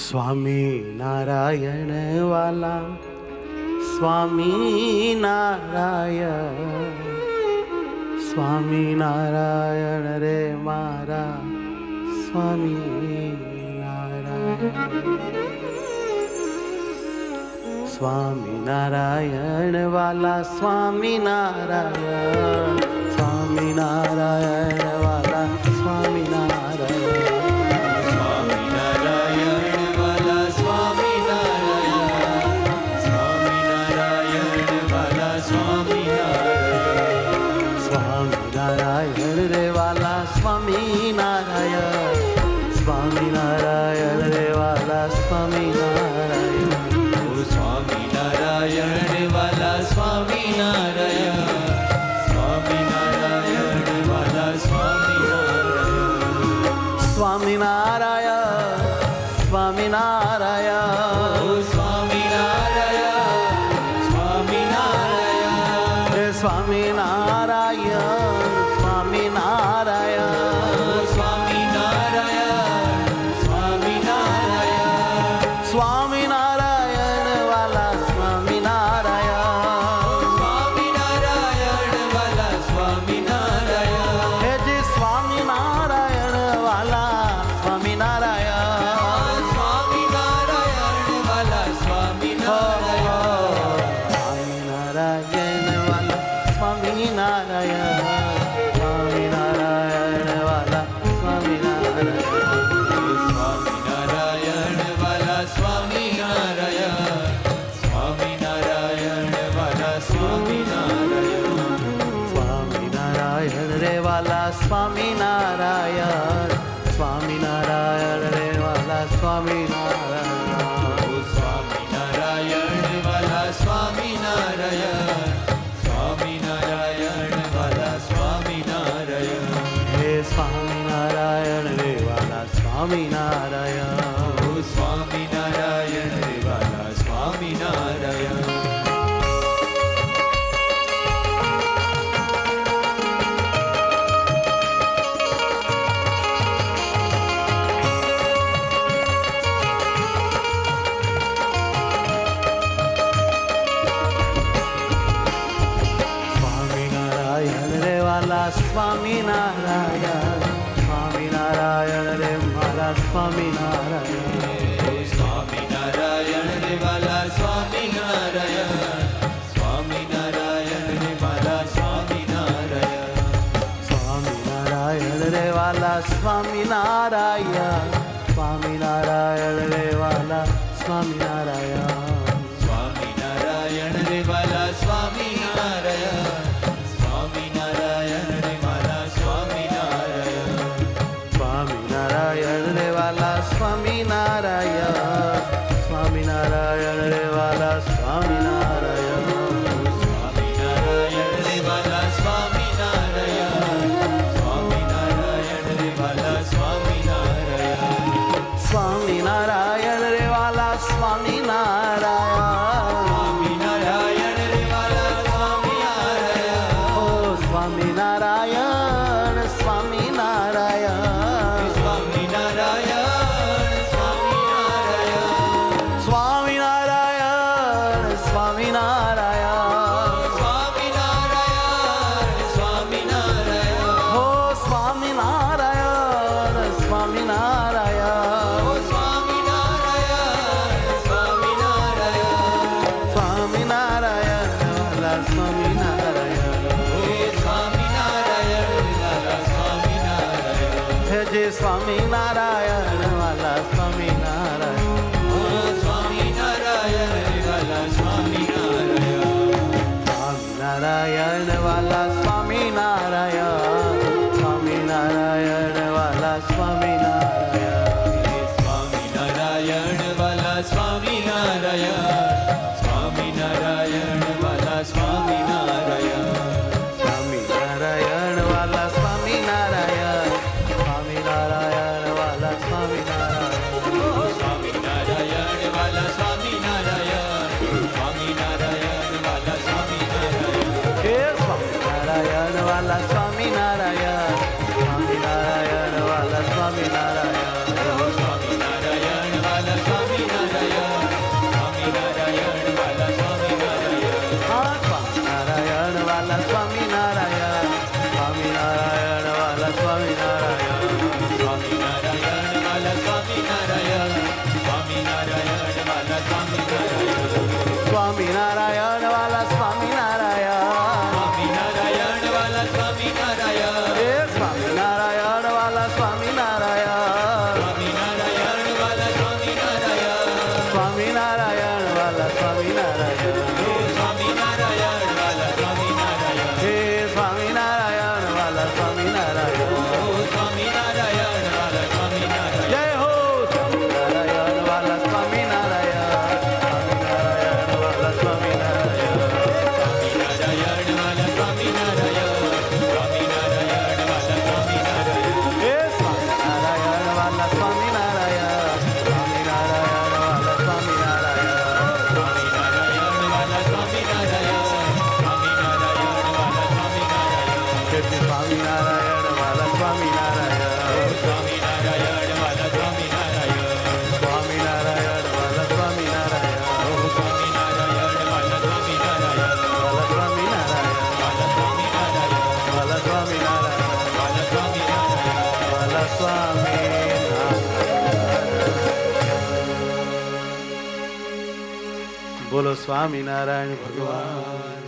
स्वामी नारायण वाला स्वामी नारायण रे मारा स्वामी नारायण वाला स्वामी नारायण वाला स्वामी नारायण नारायण रे वाला स्वामी नारायण रे वाला स्वामी नारायण स्वामी नारायण रे वाला स्वामी नारायण वाला स्वामी नारायण स्वामी नारायण स्वामी नारायण स्वामी नारायण स्वामी नारायण स्वामी नारायण स्वामी नारायण स्वामी नारायण स्वामी नारायण स्वामी नारायण वाला स्वामी नारायण स्वामी नारायण वाला स्वामी नारायण हे जी स्वामी नारायण वाला स्वामी नारायण स्वामी नारायण वाला स्वामी नारायण स्वामी नारायण वाला स्वामी नारायण वाला स्वामी नारायण स्वामी नारायण वाला स्वामी नारायण वाला स्वामी नारायण स्वामी नारायण रे वाला स्वामी नारायण रे वाला स्वामी नारायण स्वामी नारायण वाला स्वामी नारायण वाला स्वामी नारायण हे स्वामी नारायण रे वाला स्वामी नारायण स्वामी नारायण रे वाला स्वामी नारायण स्वामी नारायण रे मारा स्वामी नारायण स्वामी नारायण रे वाला स्वामी नारायण रे वाला स्वामी नारायण स्वामी नारायण रे वाला स्वामी नारायण रे वाला स्वामी नारायण स्वामी नारायण रे वाला स्वामी नारायण रे वाला स्वामी नारायण स्वामी नारायण रे वाला स्वामी नारायण रे वाला स्वामी नारायण स्वामी नारायण रे वाला स्वामी नारायण रे वाला स्वामी नारायण स्वामी नारायण रे वाला स्वामी नारायण रे वाला स्वामी नारायण ओ स्वामी नारायण स्वामी नारायण स्वामी नारायण स्वामी नारायण स्वामी नारायण स्वामी नारायण स्वामी नारायण स्वामी नारायण हो स्वामी नारायण स्वामी नारायण स्वामी नारायण स्वामी नारायण स्वामी नारायण वाला स्वामी नारायण स्वामी नारायण वाला स्वामी नारायण हे जे स्वामी नारायण वाला स्वामी नारायण स्वामी नारायण वाला स्वामी नारायण स्वामी नारायण वाला स्वामी नारायण वाला स्वामी नारायण स्वामी नारायण वाला स्वामी नारायण वाला स्वामी नारायण स्वामी नारायण वाला स्वामी नारायण वाला મુખેથી સ્વામિનારાયણ વાલા સ્વામિનારાયણ સ્વામિનારાયણ વાલા સ્વામિનારાયણ સ્વામિનારાયણ વાલા સ્વામિનારાયણ સ્વામિનારાયણ વાલા સ્વામિનારાયણ વાલા સ્વામિનારાયણ વાલા સ્વામિનારાયણ વાલા સ્વામિનારાયણ વાલા સ્વામિનારાયણ વાલા સ્વામિનારાયણ બોલો સ્વામિનારાયણ ભગવાન